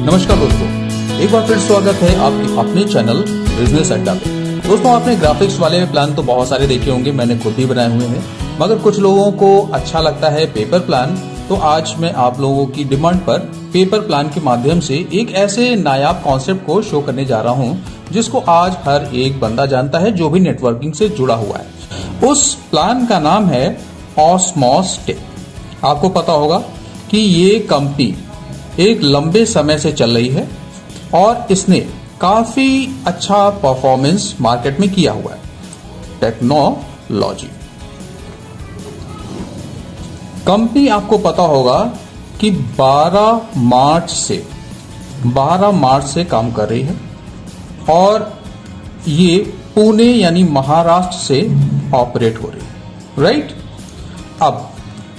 नमस्कार दोस्तों, एक बार फिर स्वागत है आपके अपने चैनल बिजनेस अड्डा पे। दोस्तों, आपने ग्राफिक्स वाले प्लान तो बहुत सारे देखे होंगे, मैंने खुद भी बनाए हुए हैं, मगर कुछ लोगों को अच्छा लगता है पेपर प्लान। तो आज मैं आप लोगों की डिमांड पर पेपर प्लान के माध्यम से एक ऐसे नायाब कॉन्सेप्ट को शो करने जा रहा हूं जिसको आज हर एक बंदा जानता है जो भी नेटवर्किंग से जुड़ा हुआ है। उस प्लान का नाम है ऑस्मॉस टेक। आपको पता होगा कि ये कंपनी एक लंबे समय से चल रही है और इसने काफी अच्छा परफॉर्मेंस मार्केट में किया हुआ है। टेक्नोलॉजी कंपनी, आपको पता होगा कि 12 मार्च से काम कर रही है और ये पुणे यानी महाराष्ट्र से ऑपरेट हो रही है, राइट। अब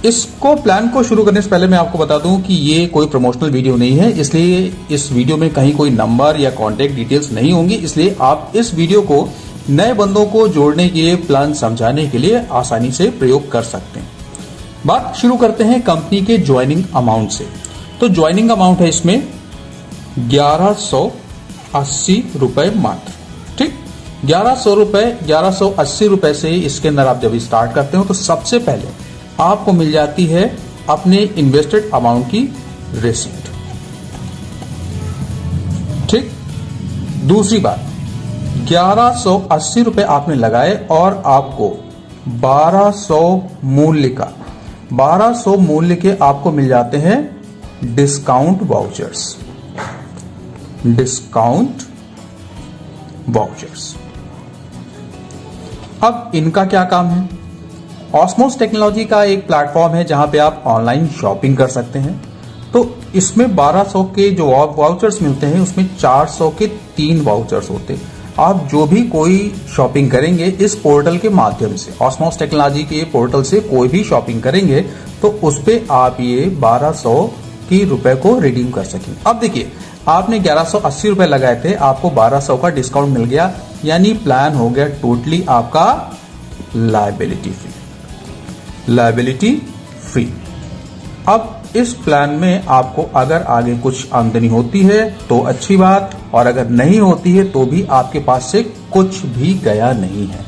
इसको प्लान को शुरू करने से पहले मैं आपको बता दूं कि ये कोई प्रमोशनल वीडियो नहीं है, इसलिए इस वीडियो में कहीं कोई नंबर या कॉन्टेक्ट डिटेल्स नहीं होंगी। इसलिए आप इस वीडियो को नए बंदों को जोड़ने के लिए, प्लान समझाने के लिए आसानी से प्रयोग कर सकते हैं। बात शुरू करते हैं कंपनी के ज्वाइनिंग अमाउंट से। तो ज्वाइनिंग अमाउंट है इसमें 1180 रुपए मात्र, ठीक। 1180 रुपए से इसके अंदर आप जब स्टार्ट करते हो तो सबसे पहले आपको मिल जाती है अपने इन्वेस्टेड अमाउंट की रिसीट, ठीक। दूसरी बात, 1180 रुपए आपने लगाए और आपको 1200 मूल्य के आपको मिल जाते हैं डिस्काउंट वाउचर्स। अब इनका क्या काम है? ऑस्मोस टेक्नोलॉजी का एक प्लेटफॉर्म है जहां पे आप ऑनलाइन शॉपिंग कर सकते हैं। तो इसमें 1200 के जो वाउचर्स मिलते हैं उसमें 400 के 3 वाउचर्स होते हैं। आप जो भी कोई शॉपिंग करेंगे इस पोर्टल के माध्यम से, ऑस्मोस टेक्नोलॉजी के पोर्टल से कोई भी शॉपिंग करेंगे तो उस पे आप ये 1200 की रुपए को रिडीम कर सकेंगे। अब देखिए, आपने 1180 रुपए लगाए थे, आपको 1200 का डिस्काउंट मिल गया, यानी प्लान हो गया टोटली आपका लायबिलिटी फ्री। अब इस प्लान में आपको अगर आगे कुछ आमदनी होती है तो अच्छी बात, और अगर नहीं होती है तो भी आपके पास से कुछ भी गया नहीं है।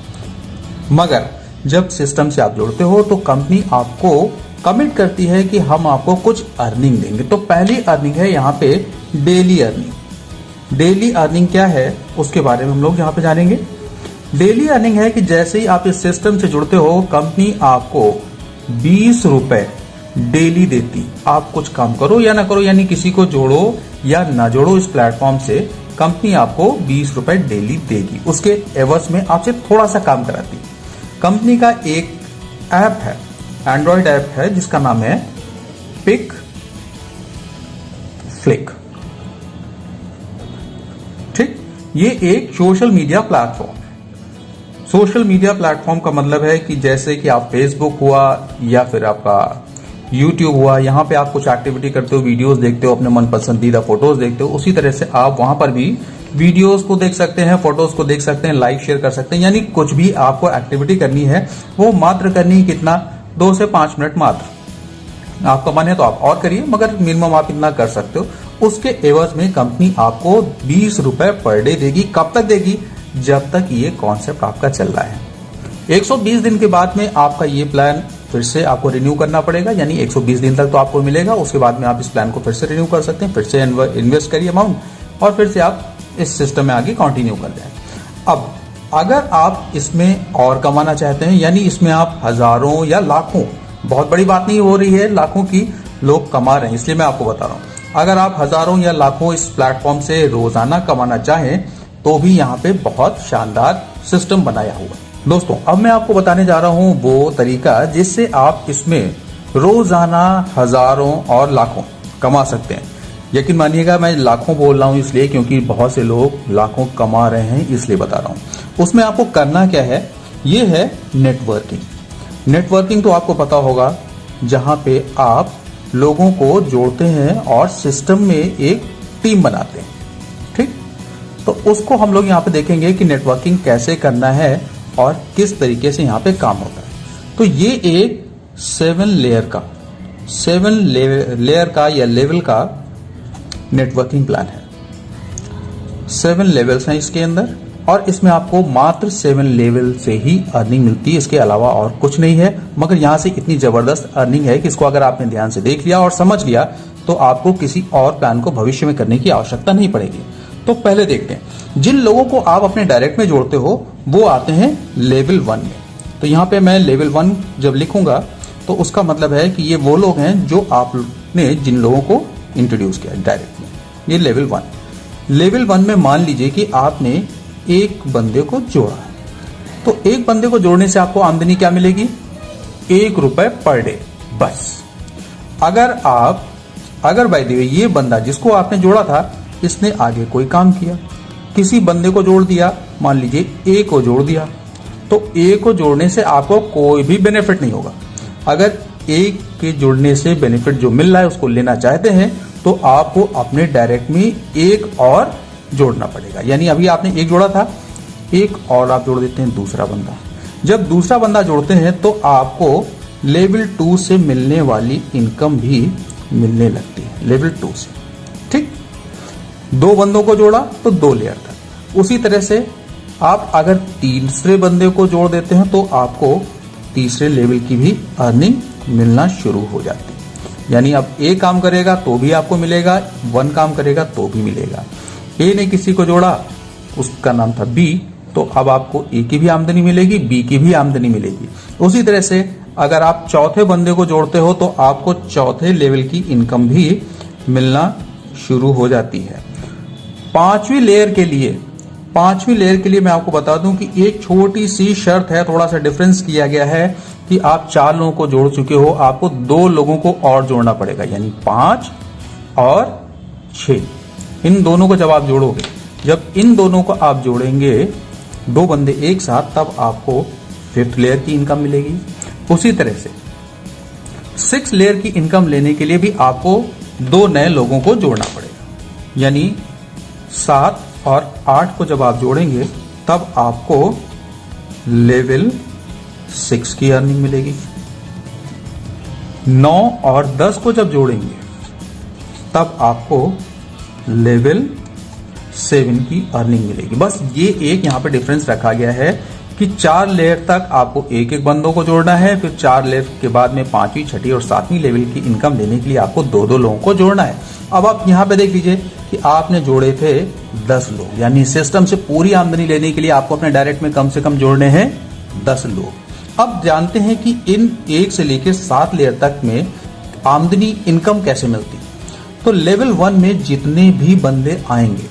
मगर जब सिस्टम से आप जुड़ते हो तो कंपनी आपको कमिट करती है कि हम आपको कुछ अर्निंग देंगे। तो पहली अर्निंग है यहाँ पे डेली अर्निंग। डेली अर्निंग क्या है उसके बारे में हम लोग यहाँ पे जानेंगे। डेली अर्निंग है कि जैसे ही आप इस सिस्टम से जुड़ते हो कंपनी आपको 20 रुपए डेली देती। आप कुछ काम करो या ना करो, यानी किसी को जोड़ो या ना जोड़ो इस प्लेटफॉर्म से, कंपनी आपको 20 रुपए डेली देगी। उसके एवज में आपसे थोड़ा सा काम कराती। कंपनी का एक ऐप है, एंड्रॉइड ऐप है जिसका नाम है पिक फ्लिक, ठीक। ये एक social media platform. Social media platform का मतलब है कि जैसे कि आप फेसबुक हुआ या फिर आपका यूट्यूब हुआ, यहां पे आप कुछ एक्टिविटी करते हो, वीडियोस देखते हो, अपने मन पसंदीदा फोटोज देखते हो, उसी तरह से आप वहां पर भी वीडियोस को देख सकते हैं, फोटोज को देख सकते हैं, लाइक शेयर कर सकते हैं। यानी कुछ भी आपको एक्टिविटी करनी है वो मात्र करनी कितना, 2 से 5 मिनट मात्र। आपका मन है तो आप और करिए, मगर मिनिमम आप इतना कर सकते हो। उसके एवज में कंपनी आपको 20 रुपए पर डे देगी। कब तक देगी? जब तक ये कॉन्सेप्ट आपका चल रहा है। 120 दिन के बाद में आपका ये प्लान फिर से आपको रिन्यू करना पड़ेगा, यानी 120 दिन तक तो आपको मिलेगा। उसके बाद में आप इस प्लान को फिर से रिन्यू कर सकते हैं, फिर से इन्वेस्ट करिए अमाउंट और फिर से आप इस सिस्टम में आगे कंटिन्यू कर जाए। अब अगर आप इसमें और कमाना चाहते हैं, यानी इसमें आप हजारों या लाखों, बहुत बड़ी बात नहीं हो रही है, लाखों की लोग कमा रहे हैं, इसलिए मैं आपको बता रहा हूं। अगर आप हजारों या लाखों इस प्लेटफॉर्म से रोजाना कमाना चाहें तो भी यहाँ पे बहुत शानदार सिस्टम बनाया हुआ है। दोस्तों, अब मैं आपको बताने जा रहा हूं वो तरीका जिससे आप इसमें रोजाना हजारों और लाखों कमा सकते हैं। यकीन मानिएगा, मैं लाखों बोल रहा हूं इसलिए क्योंकि बहुत से लोग लाखों कमा रहे हैं, इसलिए बता रहा हूं। उसमें आपको करना क्या है, ये है नेटवर्किंग। नेटवर्किंग तो आपको पता होगा, जहां पे आप लोगों को जोड़ते हैं और सिस्टम में एक टीम बनाते हैं, ठीक। तो उसको हम लोग यहाँ पे देखेंगे कि नेटवर्किंग कैसे करना है और किस तरीके से यहाँ पे काम होता है। तो ये एक 7 लेयर का या लेवल का नेटवर्किंग प्लान है। 7 लेवल्स हैं इसके अंदर और इसमें आपको मात्र 7 लेवल से ही अर्निंग मिलती है, इसके अलावा और कुछ नहीं है। मगर यहां से इतनी जबरदस्त अर्निंग है कि इसको अगर आपने ध्यान से देख लिया और समझ लिया तो आपको किसी और प्लान को भविष्य में करने की आवश्यकता नहीं पड़ेगी। तो पहले देखते हैं, जिन लोगों को आप अपने डायरेक्ट में जोड़ते हो वो आते हैं लेवल 1 में। तो यहाँ पे मैं लेवल 1 जब लिखूंगा तो उसका मतलब है कि ये वो लोग हैं जो आपने जिन लोगों को इंट्रोड्यूस किया डायरेक्ट में, ये लेवल 1। लेवल 1 में मान लीजिए कि आपने एक बंदे को जोड़ा है, तो एक बंदे को जोड़ने से आपको आमदनी क्या मिलेगी? ₹1 पर डे बस। अगर बाय द वे ये बंदा जिसको आपने जोड़ा था इसने आगे कोई काम किया, किसी बंदे को जोड़ दिया, मान लीजिए ए को जोड़ दिया, तो ए को जोड़ने से आपको कोई भी बेनिफिट नहीं होगा। अगर ए के जुड़ने से बेनिफिट जो मिल रहा है उसको लेना चाहते हैं तो आपको अपने डायरेक्ट में एक और जोड़ना पड़ेगा। यानी अभी आपने एक जोड़ा था, एक और आप जोड़ देते हैं दूसरा बंदा। जब दूसरा बंदा जोड़ते हैं तो आपको लेवल 2 से मिलने वाली इनकम भी मिलने लगती है, लेवल 2 से। ठीक, 2 बंदों को जोड़ा तो 2 लेयर तक। उसी तरह से आप अगर तीसरे बंदे को जोड़ देते हैं तो आपको तीसरे लेवल की भी अर्निंग मिलना शुरू हो जाती है। यानी अब ए काम करेगा तो भी आपको मिलेगा, 1 काम करेगा तो भी मिलेगा। ए ने किसी को जोड़ा, उसका नाम था बी, तो अब आपको ए की भी आमदनी मिलेगी, बी की भी आमदनी मिलेगी। उसी तरह से अगर आप चौथे बंदे को जोड़ते हो तो आपको चौथे लेवल की इनकम भी मिलना शुरू हो जाती है। पांचवी लेयर के लिए मैं आपको बता दूं कि एक छोटी सी शर्त है, थोड़ा सा डिफरेंस किया गया है कि आप 4 लोगों को जोड़ चुके हो, आपको 2 लोगों को और जोड़ना पड़ेगा, यानी 5 और 6। इन दोनों को जब आप जोड़ोगे, जब इन दोनों को आप जोड़ेंगे 2 बंदे एक साथ, तब आपको 5th लेयर की इनकम मिलेगी। उसी तरह से 6 लेयर की इनकम लेने के लिए भी आपको 2 नए लोगों को जोड़ना पड़ेगा, यानी 7 और 8 को जब आप जोड़ेंगे तब आपको लेवल 6 की अर्निंग मिलेगी। 9 और 10 को जब जोड़ेंगे तब आपको लेवल 7 की अर्निंग मिलेगी। बस ये एक यहां पे डिफरेंस रखा गया है कि 4 लेयर तक आपको एक एक बंदों को जोड़ना है, फिर 4 लेयर के बाद में 5वीं, 6ठी और 7वीं लेवल की इनकम लेने के लिए आपको 2-2 लोगों को जोड़ना है। अब आप यहां पे देख लीजिए कि आपने जोड़े थे 10 लोग, यानी सिस्टम से पूरी आमदनी लेने के लिए आपको अपने डायरेक्ट में कम से कम जोड़ने हैं 10 लोग। अब जानते हैं कि इन 1 से लेकर 7 लेयर तक में आमदनी इनकम कैसे मिलती। तो लेवल 1 में जितने भी बंदे आएंगे,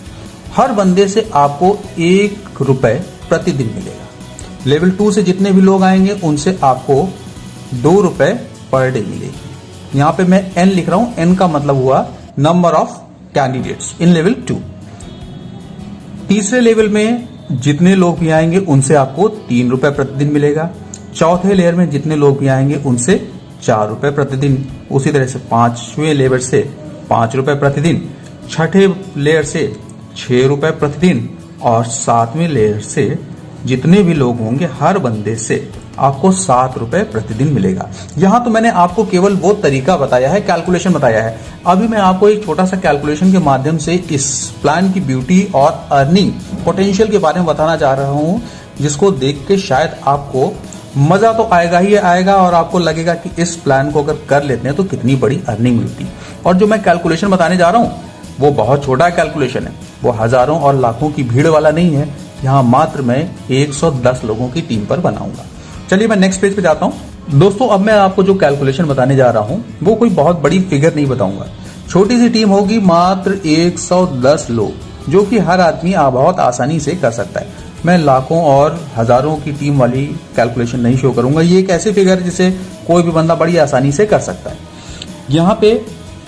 हर बंदे से आपको ₹1 प्रतिदिन मिलेगा। लेवल 2 से जितने भी लोग आएंगे उनसे आपको ₹2 पर डे मिलेगी। यहां पे मैं n लिख रहा हूं, n का मतलब हुआ number of candidates in level 2। तीसरे लेवल में जितने लोग भी आएंगे उनसे आपको ₹3 प्रतिदिन मिलेगा। चौथे लेयर में जितने लोग भी आएंगे उनसे ₹4 प्रतिदिन। उसी तरह से 5वें लेवल से ₹5 प्रतिदिन, 6ठे लेयर से ₹6 प्रतिदिन और 7वें लेयर से जितने भी लोग होंगे हर बंदे से आपको ₹7 प्रतिदिन मिलेगा। यहां तो मैंने आपको केवल वो तरीका बताया है, कैलकुलेशन बताया है। अभी मैं आपको एक छोटा सा कैलकुलेशन के माध्यम से इस प्लान की ब्यूटी और अर्निंग पोटेंशियल के बारे में बताना चाह रहा हूं, जिसको देख के शायद आपको मजा तो आएगा ही आएगा और आपको लगेगा कि इस प्लान को अगर कर लेते हैं तो कितनी बड़ी अर्निंग मिलती। और जो मैं कैलकुलेशन बताने जा रहा हूं वो बहुत छोटा कैलकुलेशन है, वो हजारों और लाखों की भीड़ वाला नहीं है। यहाँ मात्र मैं 110 लोगों की टीम पर बनाऊंगा। चलिए मैं नेक्स्ट पेज पे जाता हूं। दोस्तों अब मैं आपको जो कैलकुलेशन बताने जा रहा हूं वो कोई बहुत बड़ी फिगर नहीं बताऊंगा। छोटी सी टीम होगी, मात्र 110 लोग, जो कि हर आदमी बहुत आसानी से कर सकता है। मैं लाखों और हजारों की टीम वाली कैलकुलेशन नहीं शो करूंगा। ये एक ऐसी फिगर जिसे कोई भी बंदा बड़ी आसानी से कर सकता है। यहाँ पे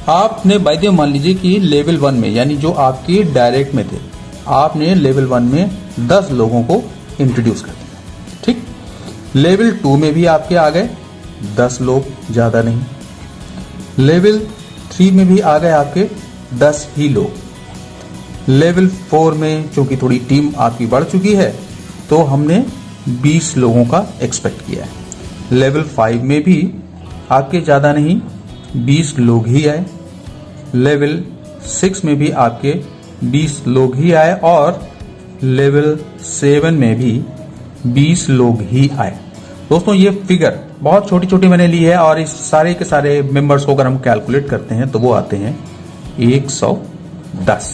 आपने बाय द वे मान लीजिए कि लेवल 1 में, यानी जो आपके डायरेक्ट में थे, आपने लेवल 1 में 10 लोगों को इंट्रोड्यूस कर दिया। ठीक, लेवल 2 में भी आपके आ गए 10 लोग, ज्यादा नहीं। लेवल 3 में भी आ गए आपके 10 ही लोग। लेवल 4 में चूंकि थोड़ी टीम आपकी बढ़ चुकी है तो हमने 20 लोगों का एक्सपेक्ट किया है। लेवल 5 में भी आपके ज्यादा नहीं 20 लोग ही आए। लेवल 6 में भी आपके 20 लोग ही आए और लेवल 7 में भी 20 लोग ही आए। दोस्तों ये फिगर बहुत छोटी छोटी मैंने ली है और इस सारे के सारे मेंबर्स को अगर हम कैलकुलेट करते हैं तो वो आते हैं 110।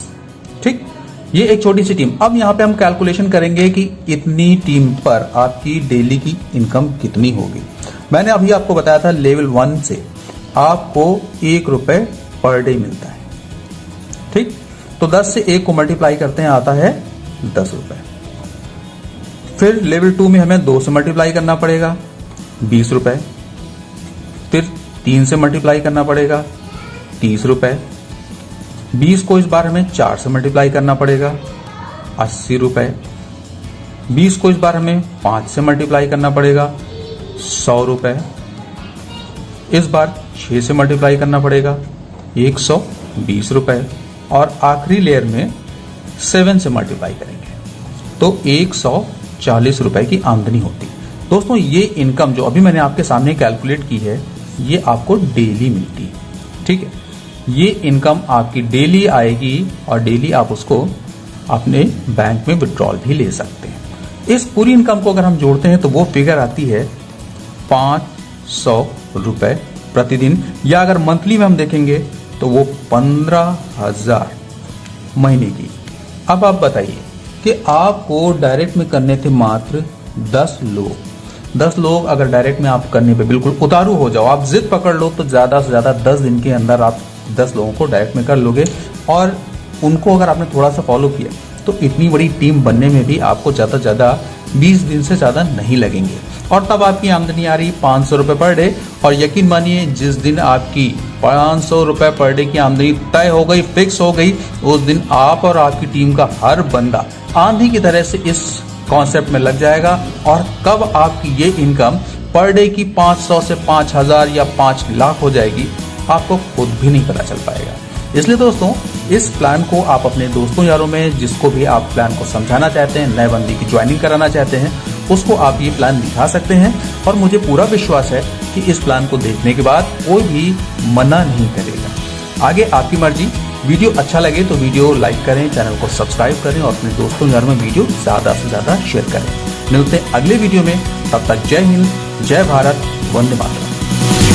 ठीक, ये एक छोटी सी टीम। अब यहां पे हम कैलकुलेशन करेंगे कि इतनी टीम पर आपकी डेली की इनकम कितनी होगी। मैंने अभी आपको बताया था लेवल 1 से आपको 1 रुपए पर डे मिलता है। ठीक, तो 10 से 1 को मल्टीप्लाई करते हैं, आता है 10 रुपए। फिर लेवल 2 में हमें 2 से मल्टीप्लाई करना पड़ेगा, 20 रुपए। फिर 3 से मल्टीप्लाई करना पड़ेगा, 30 रुपए। 20 को इस बार हमें 4 से मल्टीप्लाई करना पड़ेगा, 80 रुपए। 20 को इस बार हमें 5 से मल्टीप्लाई करना पड़ेगा, 100 रुपए। इस बार 6 से मल्टीप्लाई करना पड़ेगा, 120 रुपए। और आखिरी लेयर में 7 से मल्टीप्लाई करेंगे तो 140 रुपए की आमदनी होती। दोस्तों ये इनकम जो अभी मैंने आपके सामने कैलकुलेट की है ये आपको डेली मिलती है। ठीक है, ये इनकम आपकी डेली आएगी और डेली आप उसको अपने बैंक में विड्रॉल भी ले सकते हैं। इस पूरी इनकम को अगर हम जोड़ते हैं तो वो फिगर आती है 500 रुपए प्रतिदिन, या अगर मंथली में हम देखेंगे तो वो 15,000 महीने की। अब आप बताइए कि आपको डायरेक्ट में करने थे मात्र 10 लोग। 10 लोग अगर डायरेक्ट में आप करने पे बिल्कुल उतारू हो जाओ, आप जिद पकड़ लो तो ज्यादा से ज्यादा 10 दिन के अंदर आप 10 लोगों को डायरेक्ट में कर लोगे। और उनको अगर आपने थोड़ा सा फॉलो किया तो इतनी बड़ी टीम बनने में भी आपको ज्यादा से ज्यादा 20 दिन से ज्यादा नहीं लगेंगे। और तब आपकी आमदनी आ रही 500 रुपए पर डे। और यकीन मानिए जिस दिन आपकी 500 रुपए पर डे की आमदनी तय हो गई, फिक्स हो गई, उस दिन आप और आपकी टीम का हर बंदा आंधी की तरह से इस कॉन्सेप्ट में लग जाएगा। और कब आपकी ये इनकम पर डे की 500 से 5,000 या 5 लाख हो जाएगी आपको खुद भी नहीं पता चल पाएगा। इसलिए दोस्तों इस प्लान को आप अपने दोस्तों यारों में, जिसको भी आप प्लान को समझाना चाहते हैं, नए बंदी की ज्वाइनिंग कराना चाहते हैं, उसको आप ये प्लान दिखा सकते हैं। और मुझे पूरा विश्वास है कि इस प्लान को देखने के बाद कोई भी मना नहीं करेगा। आगे आपकी मर्जी। वीडियो अच्छा लगे तो वीडियो लाइक करें, चैनल को सब्सक्राइब करें और अपने दोस्तों यारों में वीडियो ज्यादा से ज्यादा शेयर करें। मिलते हैं अगले वीडियो में, तब तक जय हिंद, जय भारत, वंदे मातरम।